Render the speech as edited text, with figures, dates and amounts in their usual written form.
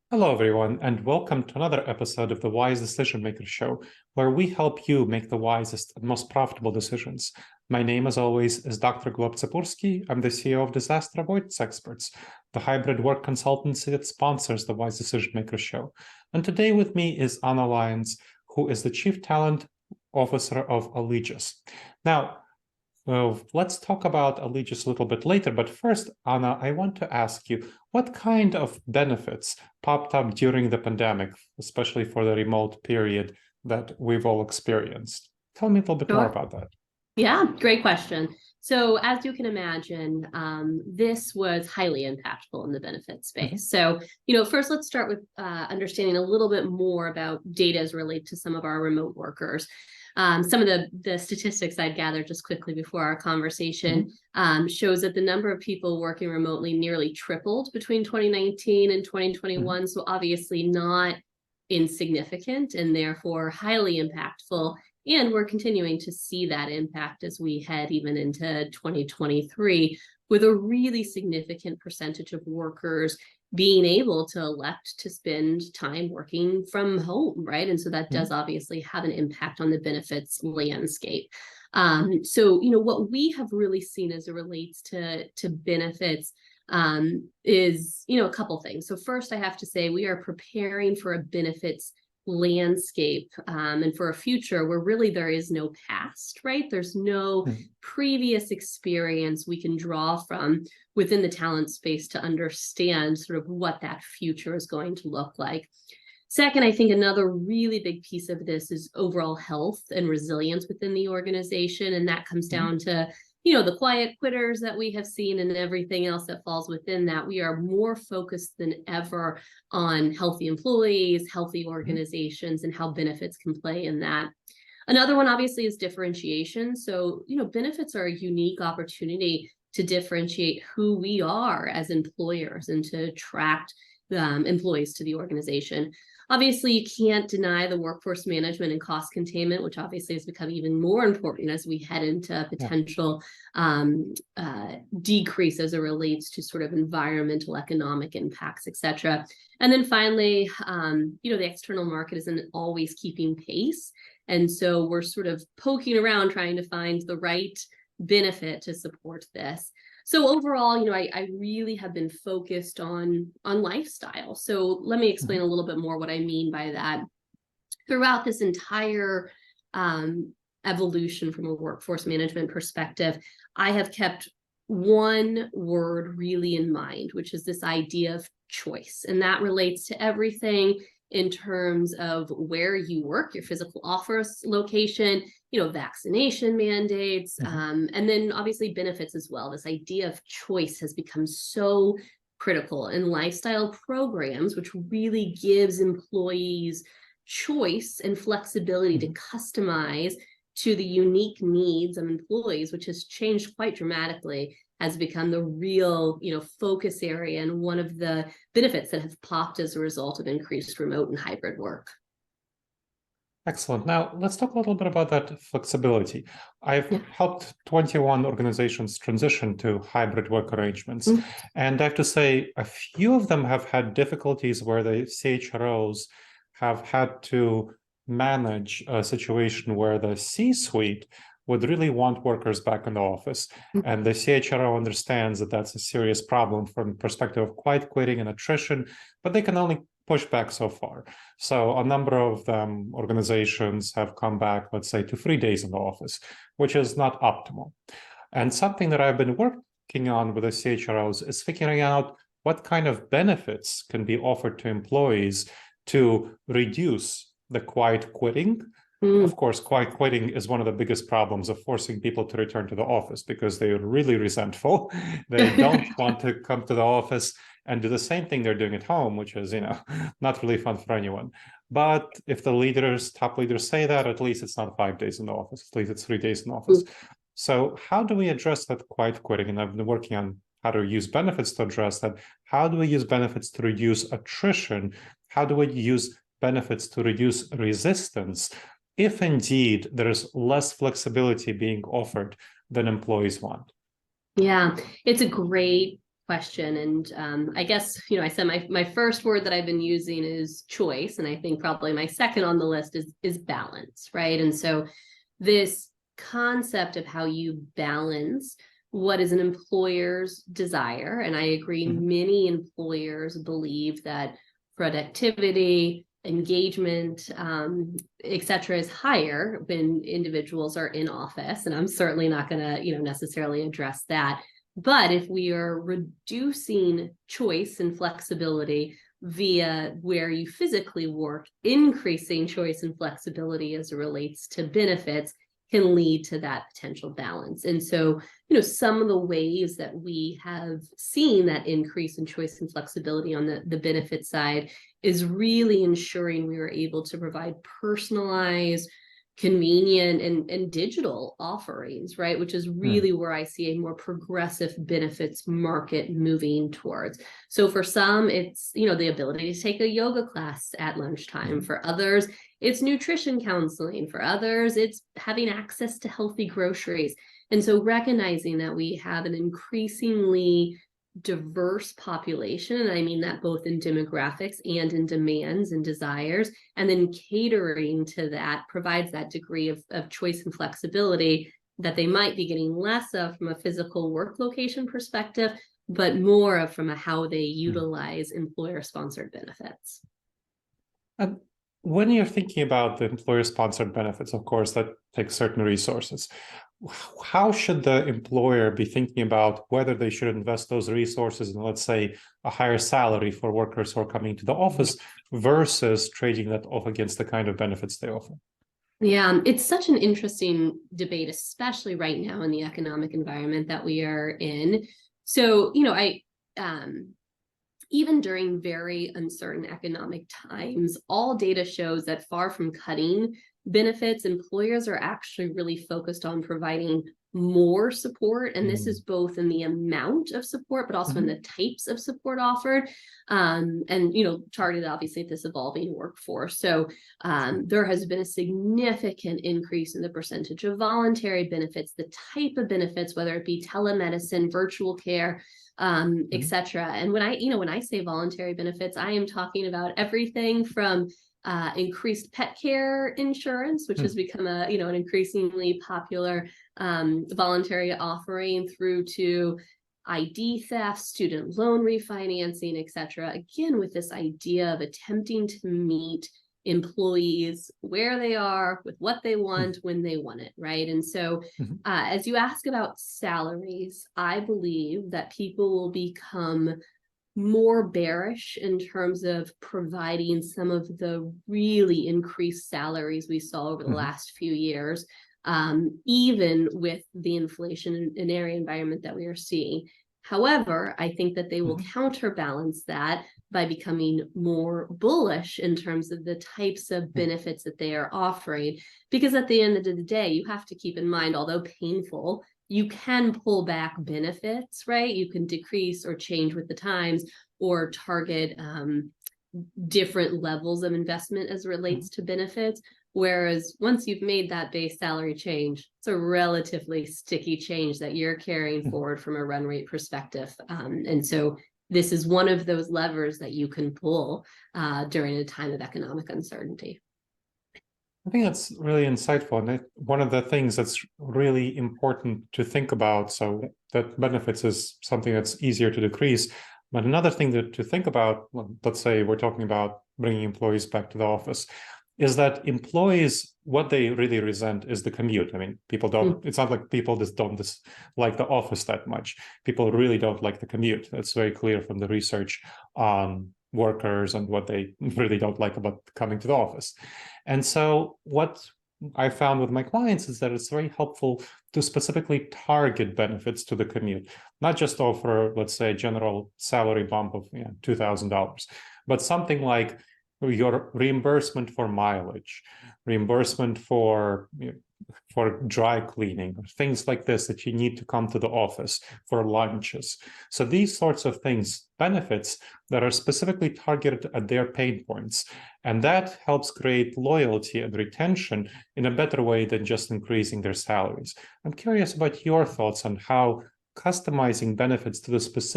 Hello, everyone, and welcome to another episode of the Wise Decision Maker Show, where we help you make the wisest and most profitable decisions. My name, as always, is Dr. Gleb Tsipursky. I'm the CEO of Disaster Avoidance Experts, the hybrid work consultancy that sponsors the Wise Decision Maker Show. And today with me is Anna Lyons, who is the Chief Talent Officer of Alegeus. Now, let's talk about Alegeus a little bit later, but first, Anna, I want to ask you, what kind of benefits popped up during the pandemic, especially for the remote period that we've all experienced? Tell me a little bit more Sure. about that. Yeah, great question. So, as you can imagine, this was highly impactful in the benefit Mhm. space. So, first let's start with understanding a little bit more about data as related to some of our remote workers. Some of the statistics I'd gathered just quickly before our conversation shows that the number of people working remotely nearly tripled between 2019 and Mhm. 2021. So, obviously not insignificant and therefore highly impactful. And we're continuing to see that impact as we head even into 2023, with a really significant percentage of workers being able to elect to spend time working from home, right? And so that does Mhm. obviously have an impact on the benefits landscape. What we have really seen as it relates to benefits is, a couple things. So first, I have to say we are preparing for a benefits landscape and for a future where really there is no past, right? There's no Mhm. previous experience we can draw from within the talent space to understand sort of what that future is going to look like. Second, I think another really big piece of this is overall health and resilience within the organization. And that comes Mhm. down to, the quiet quitters that we have seen and everything else that falls within that. We are more focused than ever on healthy employees, healthy Mhm. organizations, and how benefits can play in that. Another one, obviously, is differentiation. So, benefits are a unique opportunity to differentiate who we are as employers and to attract employees to the organization. Obviously, you can't deny the workforce management and cost containment, which obviously has become even more important as we head into Yeah. potential decrease as it relates to sort of environmental, economic impacts, et cetera. And then finally, the external market isn't always keeping pace. And so we're sort of poking around trying to find the right benefit to support this. So overall, I really have been focused on lifestyle. So let me explain Mhm. a little bit more what I mean by that. Throughout this entire evolution from a workforce management perspective, I have kept one word really in mind, which is this idea of choice. And that relates to everything in terms of where you work, your physical office location, vaccination mandates, Mhm. and then obviously benefits as well. This idea of choice has become so critical in lifestyle programs, which really gives employees choice and flexibility to Mhm. customize to the unique needs of employees, which has changed quite dramatically, has become the real, focus area and one of the benefits that have popped as a result of increased remote and hybrid work. Excellent. Now, let's talk a little bit about that flexibility. I've Yeah. helped 21 organizations transition to hybrid work arrangements. Mm-hmm. And I have to say, a few of them have had difficulties where the CHROs have had to manage a situation where the C-suite would really want workers back in the office. And the CHRO understands that that's a serious problem from the perspective of quiet quitting and attrition, but they can only push back so far. So a number of them, organizations have come back, let's say, to 3 days in the office, which is not optimal. And something that I've been working on with the CHROs is figuring out what kind of benefits can be offered to employees to reduce the quiet quitting. Mm-hmm. Of course, quiet quitting is one of the biggest problems of forcing people to return to the office because they're really resentful. They don't want to come to the office and do the same thing they're doing at home, which is, not really fun for anyone. But if the leaders, top leaders say that, at least it's not 5 days in the office, at least it's 3 days in the office. So how do we address that quiet quitting? And I've been working on how to use benefits to address that. How do we use benefits to reduce attrition? How do we use benefits to reduce resistance if indeed there is less flexibility being offered than employees want? Yeah, it's a great question. And I guess, I said my first word that I've been using is choice. And I think probably my second on the list is balance, right? And so this concept of how you balance what is an employer's desire, and I agree, many employers believe that productivity, engagement, et cetera, is higher when individuals are in office. And I'm certainly not going to, necessarily address that. But if we are reducing choice and flexibility via where you physically work, increasing choice and flexibility as it relates to benefits can lead to that potential balance. And so, some of the ways that we have seen that increase in choice and flexibility on the benefit side is really ensuring we were able to provide personalized, convenient, and digital offerings, right? Which is really where I see a more progressive benefits market moving towards. So for some, it's, the ability to take a yoga class at lunchtime. For others, it's nutrition counseling. For others, it's having access to healthy groceries. And so recognizing that we have an increasingly diverse population, and I mean that both in demographics and in demands and desires, and then catering to that provides that degree of choice and flexibility that they might be getting less of from a physical work location perspective, but more of from how they utilize employer-sponsored benefits. When you're thinking about the employer-sponsored benefits, of course, that takes certain resources. How should the employer be thinking about whether they should invest those resources in, let's say, a higher salary for workers who are coming to the office versus trading that off against the kind of benefits they offer? Yeah, it's such an interesting debate, especially right now in the economic environment that we are in. So, even during very uncertain economic times, all data shows that far from cutting benefits, employers are actually really focused on providing more support. And this is both in the amount of support, but also in the types of support offered, and, targeted obviously at this evolving workforce. So there has been a significant increase in the percentage of voluntary benefits, the type of benefits, whether it be telemedicine, virtual care, et cetera. And when I say voluntary benefits, I am talking about everything from increased pet care insurance, which has become an increasingly popular voluntary offering, through to ID theft, student loan refinancing, et cetera. Again, with this idea of attempting to meet employees where they are, with what they want, when they want it, right? And so as you ask about salaries, I believe that people will become more bearish in terms of providing some of the really increased salaries we saw over the last few years, even with the inflationary environment that we are seeing. However, I think that they will counterbalance that by becoming more bullish in terms of the types of benefits that they are offering. Because at the end of the day, you have to keep in mind, although painful, you can pull back benefits, right? You can decrease or change with the times, or target different levels of investment as it relates to benefits. Whereas once you've made that base salary change, it's a relatively sticky change that you're carrying forward from a run rate perspective. And so this is one of those levers that you can pull during a time of economic uncertainty. I think that's really insightful. And one of the things that's really important to think about, so that benefits is something that's easier to decrease. But another thing to think about, let's say we're talking about bringing employees back to the office, is that employees, what they really resent is the commute. I mean, people don't, it's not like people just don't like the office that much. People really don't like the commute. That's very clear from the research on workers and what they really don't like about coming to the office. And so what I found with my clients is that it's very helpful to specifically target benefits to the commute, not just offer, let's say, a general salary bump of $2,000, but something like your reimbursement for mileage, reimbursement for dry cleaning, or things like this that you need to come to the office for lunches. So these sorts of things, benefits that are specifically targeted at their pain points. And that helps create loyalty and retention in a better way than just increasing their salaries. I'm curious about your thoughts on how customizing benefits to the specific